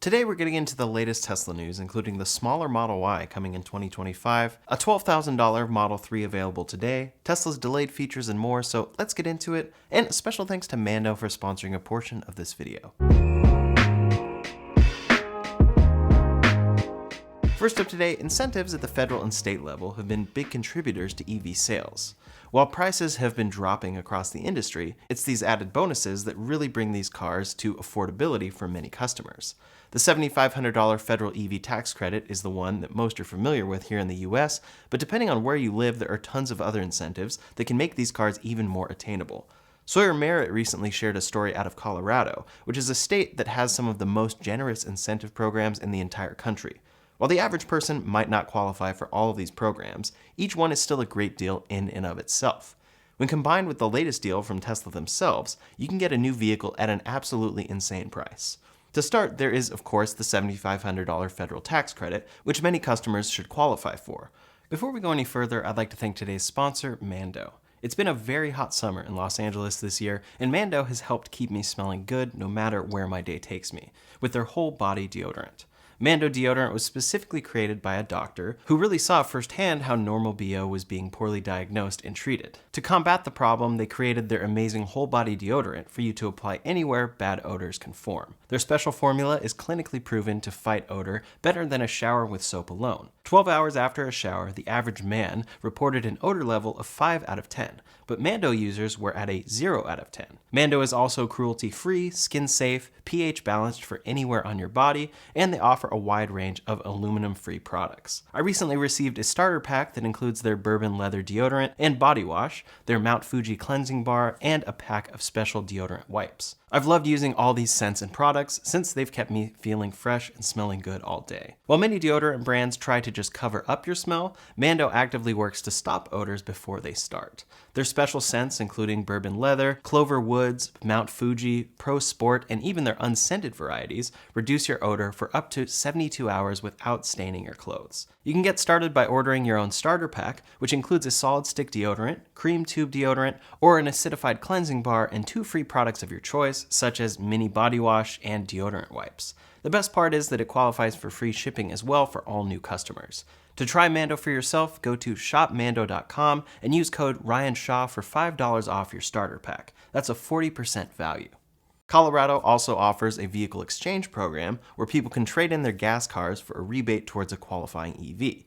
Today we're getting into the latest Tesla news, including the smaller Model Y coming in 2025, a $12,000 Model 3 available today, Tesla's delayed features and more, so let's get into it, and a special thanks to Mando for sponsoring a portion of this video. First up today, incentives at the federal and state level have been big contributors to EV sales. While prices have been dropping across the industry, it's these added bonuses that really bring these cars to affordability for many customers. The $7,500 federal EV tax credit is the one that most are familiar with here in the US, but depending on where you live, there are tons of other incentives that can make these cars even more attainable. Sawyer Merritt recently shared a story out of Colorado, which is a state that has some of the most generous incentive programs in the entire country. While the average person might not qualify for all of these programs, each one is still a great deal in and of itself. When combined with the latest deal from Tesla themselves, you can get a new vehicle at an absolutely insane price. To start, there is, of course, the $7,500 federal tax credit, which many customers should qualify for. Before we go any further, I'd like to thank today's sponsor, Mando. It's been a very hot summer in Los Angeles this year, and Mando has helped keep me smelling good no matter where my day takes me, with their whole body deodorant. Mando deodorant was specifically created by a doctor who really saw firsthand how normal BO was being poorly diagnosed and treated. To combat the problem, they created their amazing whole body deodorant for you to apply anywhere bad odors can form. Their special formula is clinically proven to fight odor better than a shower with soap alone. 12 hours after a shower, the average man reported an odor level of 5 out of 10, but Mando users were at a 0 out of 10. Mando is also cruelty-free, skin-safe, pH balanced for anywhere on your body, and they offer a wide range of aluminum-free products. I recently received a starter pack that includes their bourbon leather deodorant and body wash, their Mount Fuji cleansing bar, and a pack of special deodorant wipes. I've loved using all these scents and products since they've kept me feeling fresh and smelling good all day. While many deodorant brands try to just cover up your smell, Mando actively works to stop odors before they start. Their special scents, including bourbon leather, clover woods, Mount Fuji, Pro Sport, and even their unscented varieties, reduce your odor for up to 72 hours without staining your clothes. You can get started by ordering your own starter pack, which includes a solid stick deodorant, cream tube deodorant, or an acidified cleansing bar and 2 free products of your choice, such as mini body wash and deodorant wipes. The best part is that it qualifies for free shipping as well for all new customers. To try Mando for yourself, go to shopmando.com and use code RyanShaw for $5 off your starter pack. That's a 40% value. Colorado also offers a vehicle exchange program where people can trade in their gas cars for a rebate towards a qualifying EV.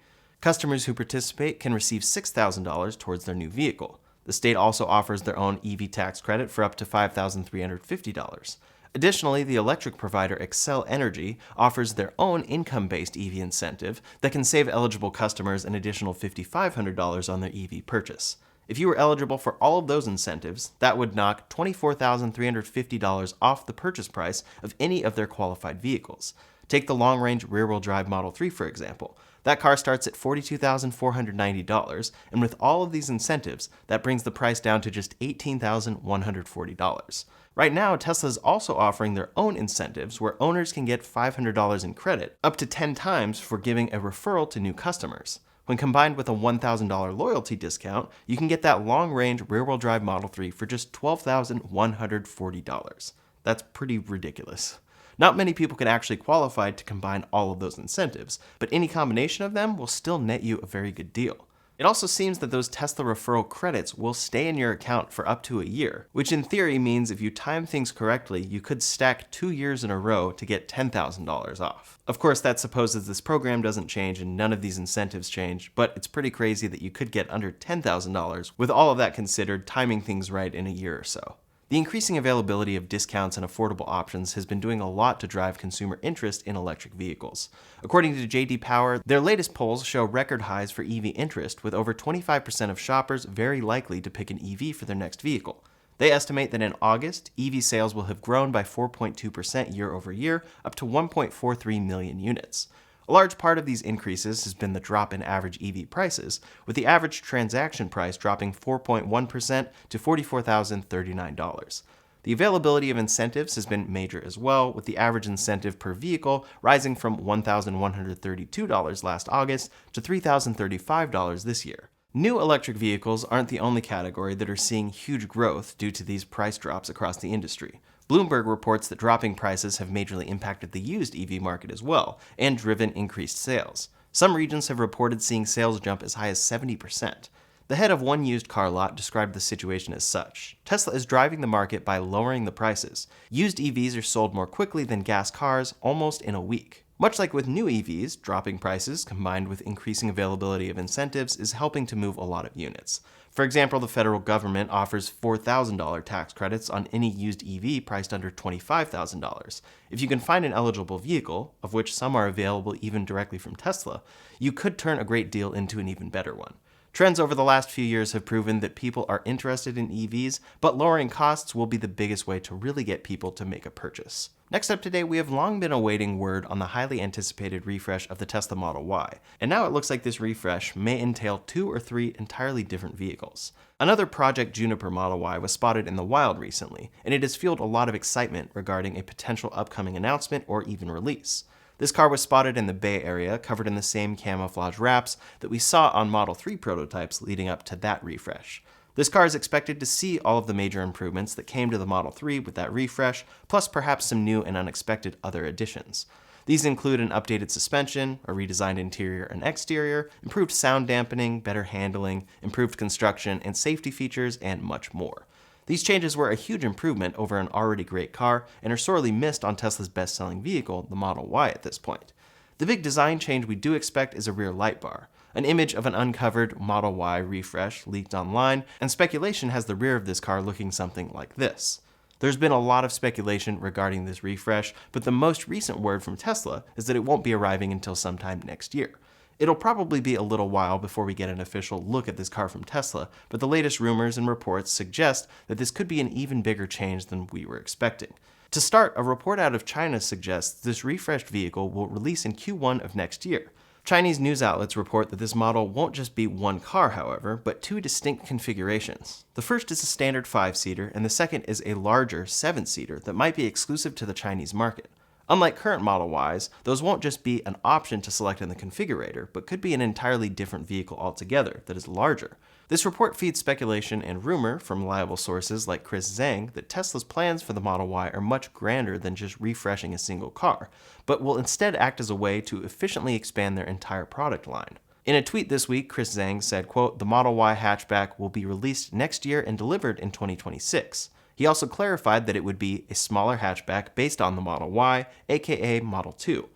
Customers who participate can receive $6,000 towards their new vehicle. The state also offers their own EV tax credit for up to $5,350. Additionally, the electric provider Xcel Energy offers their own income-based EV incentive that can save eligible customers an additional $5,500 on their EV purchase. If you were eligible for all of those incentives, that would knock $24,350 off the purchase price of any of their qualified vehicles. Take the long-range rear-wheel drive Model 3, for example. That car starts at $42,490, and with all of these incentives, that brings the price down to just $18,140. Right now, Tesla is also offering their own incentives where owners can get $500 in credit, up to 10 times for giving a referral to new customers. When combined with a $1,000 loyalty discount, you can get that long-range rear-wheel drive Model 3 for just $12,140. That's pretty ridiculous. Not many people can actually qualify to combine all of those incentives, but any combination of them will still net you a very good deal. It also seems that those Tesla referral credits will stay in your account for up to a year, which in theory means if you time things correctly, you could stack 2 years in a row to get $10,000 off. Of course, that supposes this program doesn't change and none of these incentives change, but it's pretty crazy that you could get under $10,000 with all of that considered, timing things right in a year or so. The increasing availability of discounts and affordable options has been doing a lot to drive consumer interest in electric vehicles. According to J.D. Power, their latest polls show record highs for EV interest, with over 25% of shoppers very likely to pick an EV for their next vehicle. They estimate that in August, EV sales will have grown by 4.2% year over year, up to 1.43 million units. A large part of these increases has been the drop in average EV prices, with the average transaction price dropping 4.1% to $44,039. The availability of incentives has been major as well, with the average incentive per vehicle rising from $1,132 last August to $3,035 this year. New electric vehicles aren't the only category that are seeing huge growth due to these price drops across the industry. Bloomberg reports that dropping prices have majorly impacted the used EV market as well, and driven increased sales. Some regions have reported seeing sales jump as high as 70%. The head of one used car lot described the situation as such. Tesla is driving the market by lowering the prices. Used EVs are sold more quickly than gas cars, almost in a week. Much like with new EVs, dropping prices combined with increasing availability of incentives is helping to move a lot of units. For example, the federal government offers $4,000 tax credits on any used EV priced under $25,000. If you can find an eligible vehicle, of which some are available even directly from Tesla, you could turn a great deal into an even better one. Trends over the last few years have proven that people are interested in EVs, but lowering costs will be the biggest way to really get people to make a purchase. Next up today, we have long been awaiting word on the highly anticipated refresh of the Tesla Model Y, and now it looks like this refresh may entail 2 or 3 entirely different vehicles. Another Project Juniper Model Y was spotted in the wild recently, and it has fueled a lot of excitement regarding a potential upcoming announcement or even release. This car was spotted in the Bay Area, covered in the same camouflage wraps that we saw on Model 3 prototypes leading up to that refresh. This car is expected to see all of the major improvements that came to the Model 3 with that refresh, plus perhaps some new and unexpected other additions. These include an updated suspension, a redesigned interior and exterior, improved sound dampening, better handling, improved construction and safety features, and much more. These changes were a huge improvement over an already great car and are sorely missed on Tesla's best-selling vehicle, the Model Y, at this point. The big design change we do expect is a rear light bar. An image of an uncovered Model Y refresh leaked online, and speculation has the rear of this car looking something like this. There's been a lot of speculation regarding this refresh, but the most recent word from Tesla is that it won't be arriving until sometime next year. It'll probably be a little while before we get an official look at this car from Tesla, but the latest rumors and reports suggest that this could be an even bigger change than we were expecting. To start, a report out of China suggests this refreshed vehicle will release in Q1 of next year. Chinese news outlets report that this model won't just be one car, however, but 2 distinct configurations. The first is a standard 5-seater, and the second is a larger 7-seater that might be exclusive to the Chinese market. Unlike current Model Ys, those won't just be an option to select in the configurator, but could be an entirely different vehicle altogether that is larger. This report feeds speculation and rumor from reliable sources like Chris Zhang that Tesla's plans for the Model Y are much grander than just refreshing a single car, but will instead act as a way to efficiently expand their entire product line. In a tweet this week, Chris Zhang said, quote, "The Model Y hatchback will be released next year and delivered in 2026. He also clarified that it would be a smaller hatchback based on the Model Y, aka Model 2.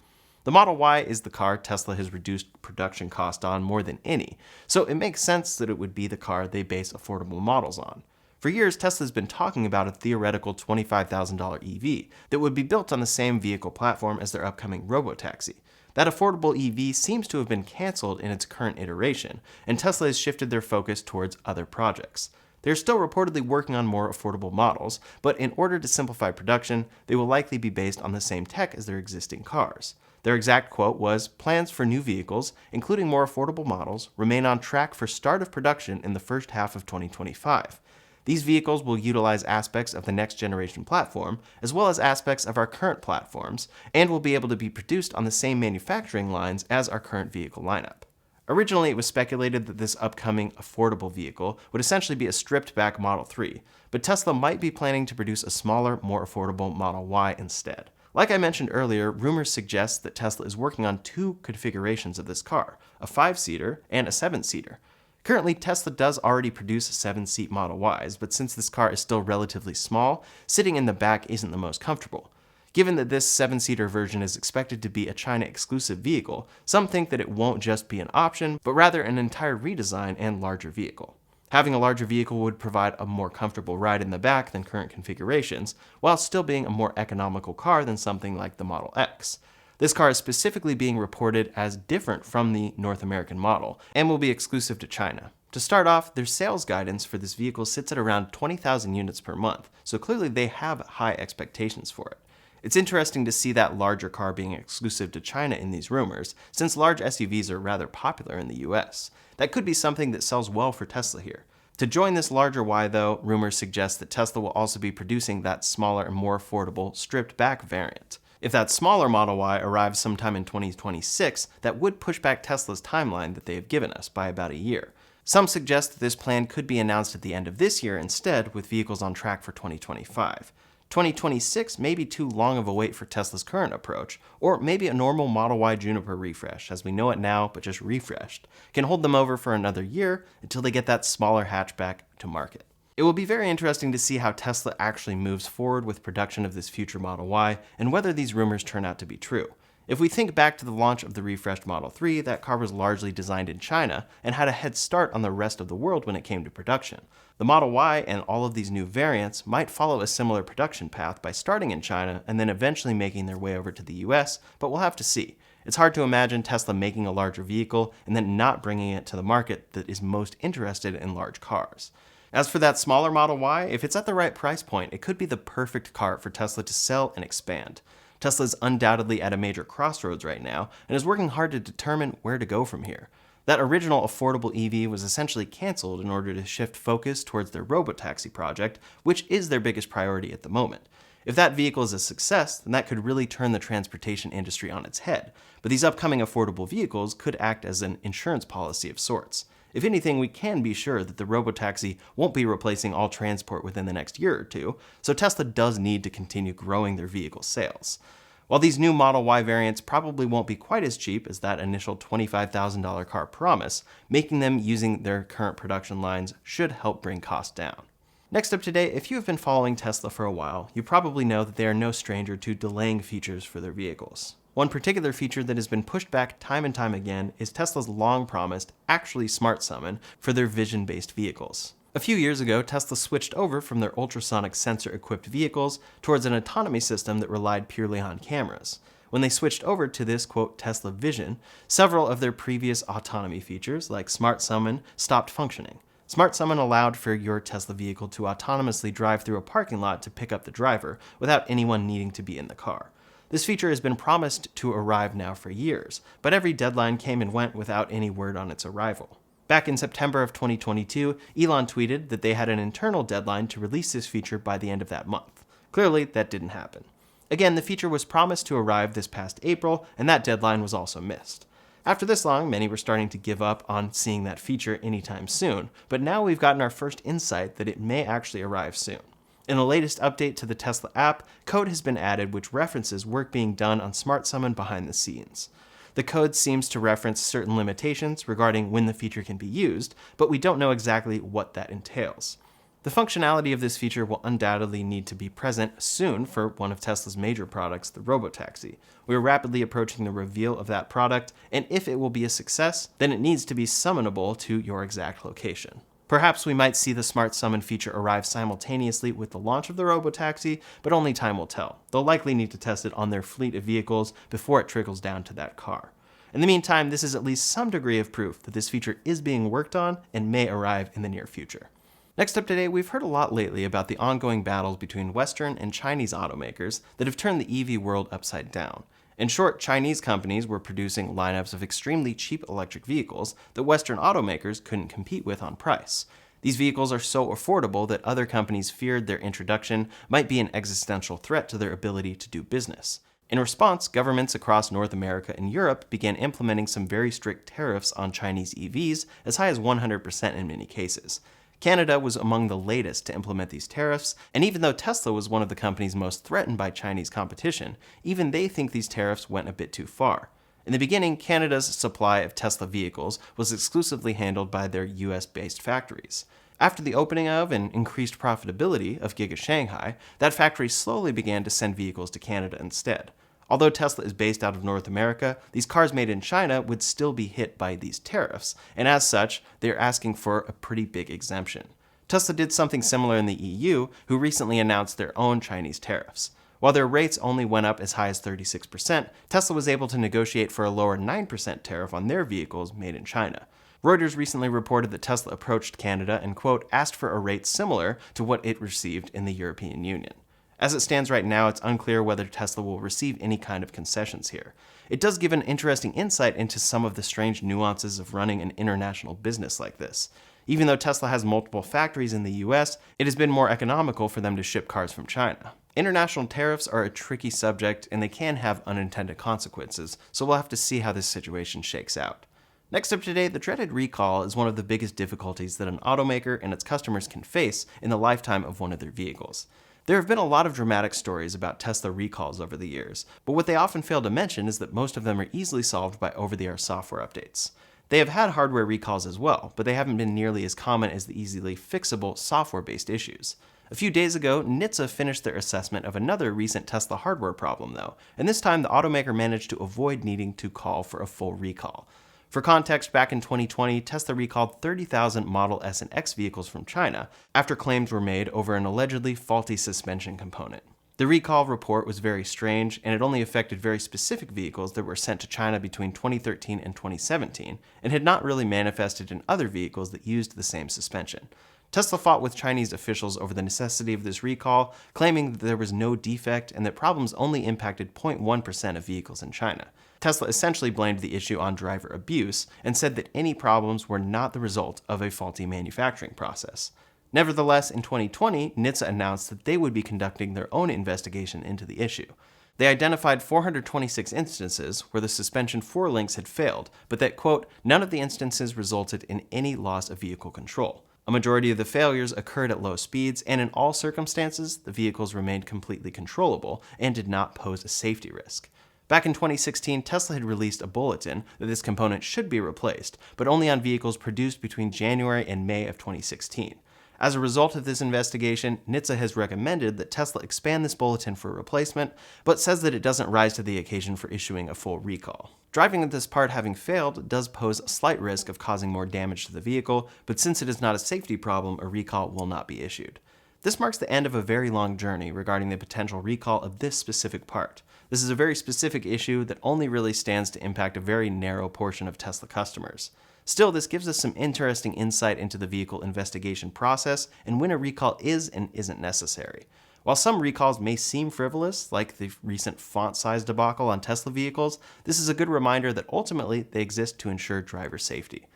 The Model Y is the car Tesla has reduced production cost on more than any, so it makes sense that it would be the car they base affordable models on. For years, Tesla's been talking about a theoretical $25,000 EV that would be built on the same vehicle platform as their upcoming robotaxi. That affordable EV seems to have been canceled in its current iteration, and Tesla has shifted their focus towards other projects. They're still reportedly working on more affordable models, but in order to simplify production, they will likely be based on the same tech as their existing cars. Their exact quote was, "Plans for new vehicles, including more affordable models, remain on track for start of production in the first half of 2025. These vehicles will utilize aspects of the next generation platform, as well as aspects of our current platforms, and will be able to be produced on the same manufacturing lines as our current vehicle lineup." Originally, it was speculated that this upcoming affordable vehicle would essentially be a stripped-back Model 3, but Tesla might be planning to produce a smaller, more affordable Model Y instead. Like I mentioned earlier, rumors suggest that Tesla is working on 2 configurations of this car, a 5-seater and a 7-seater. Currently, Tesla does already produce 7-seat Model Ys, but since this car is still relatively small, sitting in the back isn't the most comfortable. Given that this 7-seater version is expected to be a China-exclusive vehicle, some think that it won't just be an option, but rather an entire redesign and larger vehicle. Having a larger vehicle would provide a more comfortable ride in the back than current configurations, while still being a more economical car than something like the Model X. This car is specifically being reported as different from the North American model, and will be exclusive to China. To start off, their sales guidance for this vehicle sits at around 20,000 units per month, so clearly they have high expectations for it. It's interesting to see that larger car being exclusive to China in these rumors, since large SUVs are rather popular in the US. That could be something that sells well for Tesla here. To join this larger Y though, rumors suggest that Tesla will also be producing that smaller and more affordable stripped back variant. If that smaller Model Y arrives sometime in 2026, that would push back Tesla's timeline that they have given us by about a year. Some suggest that this plan could be announced at the end of this year instead, with vehicles on track for 2025. 2026 may be too long of a wait for Tesla's current approach, or maybe a normal Model Y Juniper refresh, as we know it now but just refreshed, can hold them over for another year until they get that smaller hatchback to market. It will be very interesting to see how Tesla actually moves forward with production of this future Model Y, and whether these rumors turn out to be true. If we think back to the launch of the refreshed Model 3, that car was largely designed in China and had a head start on the rest of the world when it came to production. The Model Y and all of these new variants might follow a similar production path by starting in China and then eventually making their way over to the US, but we'll have to see. It's hard to imagine Tesla making a larger vehicle and then not bringing it to the market that is most interested in large cars. As for that smaller Model Y, if it's at the right price point, it could be the perfect car for Tesla to sell and expand. Tesla is undoubtedly at a major crossroads right now and is working hard to determine where to go from here. That original affordable EV was essentially canceled in order to shift focus towards their robotaxi project, which is their biggest priority at the moment. If that vehicle is a success, then that could really turn the transportation industry on its head, but these upcoming affordable vehicles could act as an insurance policy of sorts. If anything, we can be sure that the robotaxi won't be replacing all transport within the next year or two, so Tesla does need to continue growing their vehicle sales. While these new Model Y variants probably won't be quite as cheap as that initial $25,000 car promise, making them using their current production lines should help bring costs down. Next up today, if you have been following Tesla for a while, you probably know that they are no stranger to delaying features for their vehicles. One particular feature that has been pushed back time and time again is Tesla's long-promised, actually smart summon for their vision-based vehicles. A few years ago, Tesla switched over from their ultrasonic sensor-equipped vehicles towards an autonomy system that relied purely on cameras. When they switched over to this, quote, Tesla Vision, several of their previous autonomy features, like Smart Summon, stopped functioning. Smart Summon allowed for your Tesla vehicle to autonomously drive through a parking lot to pick up the driver without anyone needing to be in the car. This feature has been promised to arrive now for years, but every deadline came and went without any word on its arrival. Back in September of 2022, Elon tweeted that they had an internal deadline to release this feature by the end of that month. Clearly, that didn't happen. Again, the feature was promised to arrive this past April, and that deadline was also missed. After this long, many were starting to give up on seeing that feature anytime soon, but now we've gotten our first insight that it may actually arrive soon. In the latest update to the Tesla app, code has been added which references work being done on Smart Summon behind the scenes. The code seems to reference certain limitations regarding when the feature can be used, but we don't know exactly what that entails. The functionality of this feature will undoubtedly need to be present soon for one of Tesla's major products, the robotaxi. We are rapidly approaching the reveal of that product, and if it will be a success, then it needs to be summonable to your exact location. Perhaps we might see the Smart Summon feature arrive simultaneously with the launch of the robotaxi, but only time will tell. They'll likely need to test it on their fleet of vehicles before it trickles down to that car. In the meantime, this is at least some degree of proof that this feature is being worked on and may arrive in the near future. Next up today, we've heard a lot lately about the ongoing battles between Western and Chinese automakers that have turned the EV world upside down. In short, Chinese companies were producing lineups of extremely cheap electric vehicles that Western automakers couldn't compete with on price. These vehicles are so affordable that other companies feared their introduction might be an existential threat to their ability to do business. In response, governments across North America and Europe began implementing some very strict tariffs on Chinese EVs, as high as 100% in many cases. Canada was among the latest to implement these tariffs, and even though Tesla was one of the companies most threatened by Chinese competition, even they think these tariffs went a bit too far. In the beginning, Canada's supply of Tesla vehicles was exclusively handled by their US-based factories. After the opening of and increased profitability of Giga Shanghai, that factory slowly began to send vehicles to Canada instead. Although Tesla is based out of North America, these cars made in China would still be hit by these tariffs, and as such, they're asking for a pretty big exemption. Tesla did something similar in the EU, who recently announced their own Chinese tariffs. While their rates only went up as high as 36%, Tesla was able to negotiate for a lower 9% tariff on their vehicles made in China. Reuters recently reported that Tesla approached Canada and, quote, asked for a rate similar to what it received in the European Union. As it stands right now, it's unclear whether Tesla will receive any kind of concessions here. It does give an interesting insight into some of the strange nuances of running an international business like this. Even though Tesla has multiple factories in the US, it has been more economical for them to ship cars from China. International tariffs are a tricky subject, and they can have unintended consequences, so we'll have to see how this situation shakes out. Next up today, the dreaded recall is one of the biggest difficulties that an automaker and its customers can face in the lifetime of one of their vehicles. There have been a lot of dramatic stories about Tesla recalls over the years, but what they often fail to mention is that most of them are easily solved by over-the-air software updates. They have had hardware recalls as well, but they haven't been nearly as common as the easily fixable software-based issues. A few days ago, NHTSA finished their assessment of another recent Tesla hardware problem though, and this time the automaker managed to avoid needing to call for a full recall. For context, back in 2020, Tesla recalled 30,000 Model S and X vehicles from China after claims were made over an allegedly faulty suspension component. The recall report was very strange, and it only affected very specific vehicles that were sent to China between 2013 and 2017, and had not really manifested in other vehicles that used the same suspension. Tesla fought with Chinese officials over the necessity of this recall, claiming that there was no defect and that problems only impacted 0.1% of vehicles in China. Tesla essentially blamed the issue on driver abuse and said that any problems were not the result of a faulty manufacturing process. Nevertheless, in 2020, NHTSA announced that they would be conducting their own investigation into the issue. They identified 426 instances where the suspension 4 links had failed, but that, quote, none of the instances resulted in any loss of vehicle control. A majority of the failures occurred at low speeds, and in all circumstances, the vehicles remained completely controllable and did not pose a safety risk. Back in 2016, Tesla had released a bulletin that this component should be replaced, but only on vehicles produced between January and May of 2016. As a result of this investigation, NHTSA has recommended that Tesla expand this bulletin for replacement, but says that it doesn't rise to the occasion for issuing a full recall. Driving with this part having failed does pose a slight risk of causing more damage to the vehicle, but since it is not a safety problem, a recall will not be issued. This marks the end of a very long journey regarding the potential recall of this specific part. This is a very specific issue that only really stands to impact a very narrow portion of Tesla customers. Still, this gives us some interesting insight into the vehicle investigation process and when a recall is and isn't necessary. While some recalls may seem frivolous, like the recent font size debacle on Tesla vehicles, this is a good reminder that ultimately they exist to ensure driver safety.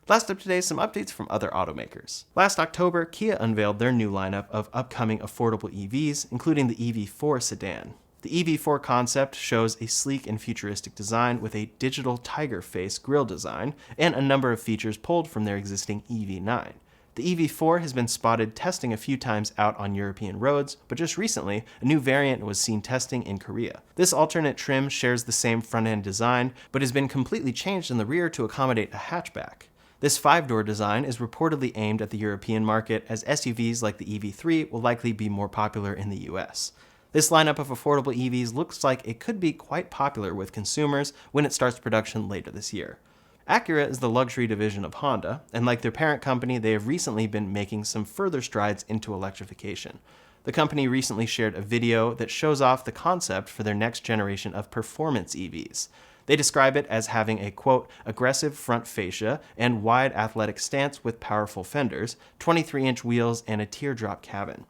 Last up today, some updates from other automakers. Last October, Kia unveiled their new lineup of upcoming affordable EVs, including the EV4 sedan. The EV4 concept shows a sleek and futuristic design with a digital tiger face grille design and a number of features pulled from their existing EV9. The EV4 has been spotted testing a few times out on European roads, but just recently, a new variant was seen testing in Korea. This alternate trim shares the same front-end design, but has been completely changed in the rear to accommodate a hatchback. This 5-door design is reportedly aimed at the European market, as SUVs like the EV3 will likely be more popular in the US. This lineup of affordable EVs looks like it could be quite popular with consumers when it starts production later this year. Acura is the luxury division of Honda, and like their parent company, they have recently been making some further strides into electrification. The company recently shared a video that shows off the concept for their next generation of performance EVs. They describe it as having a, quote, aggressive front fascia and wide athletic stance with powerful fenders, 23-inch wheels, and a teardrop cabin.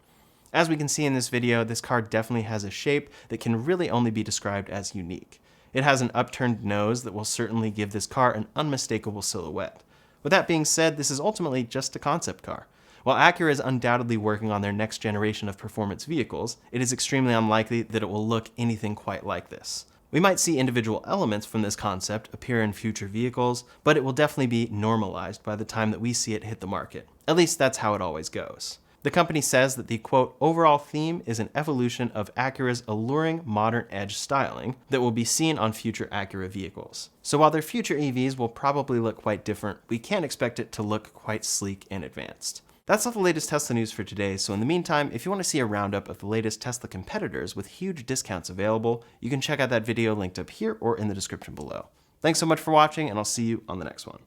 As we can see in this video, this car definitely has a shape that can really only be described as unique. It has an upturned nose that will certainly give this car an unmistakable silhouette. With that being said, this is ultimately just a concept car. While Acura is undoubtedly working on their next generation of performance vehicles, it is extremely unlikely that it will look anything quite like this. We might see individual elements from this concept appear in future vehicles, but it will definitely be normalized by the time that we see it hit the market. At least that's how it always goes. The company says that the, quote, overall theme is an evolution of Acura's alluring modern edge styling that will be seen on future Acura vehicles. So while their future EVs will probably look quite different, we can't expect it to look quite sleek and advanced. That's all the latest Tesla news for today, so in the meantime, if you want to see a roundup of the latest Tesla competitors with huge discounts available, you can check out that video linked up here or in the description below. Thanks so much for watching, and I'll see you on the next one.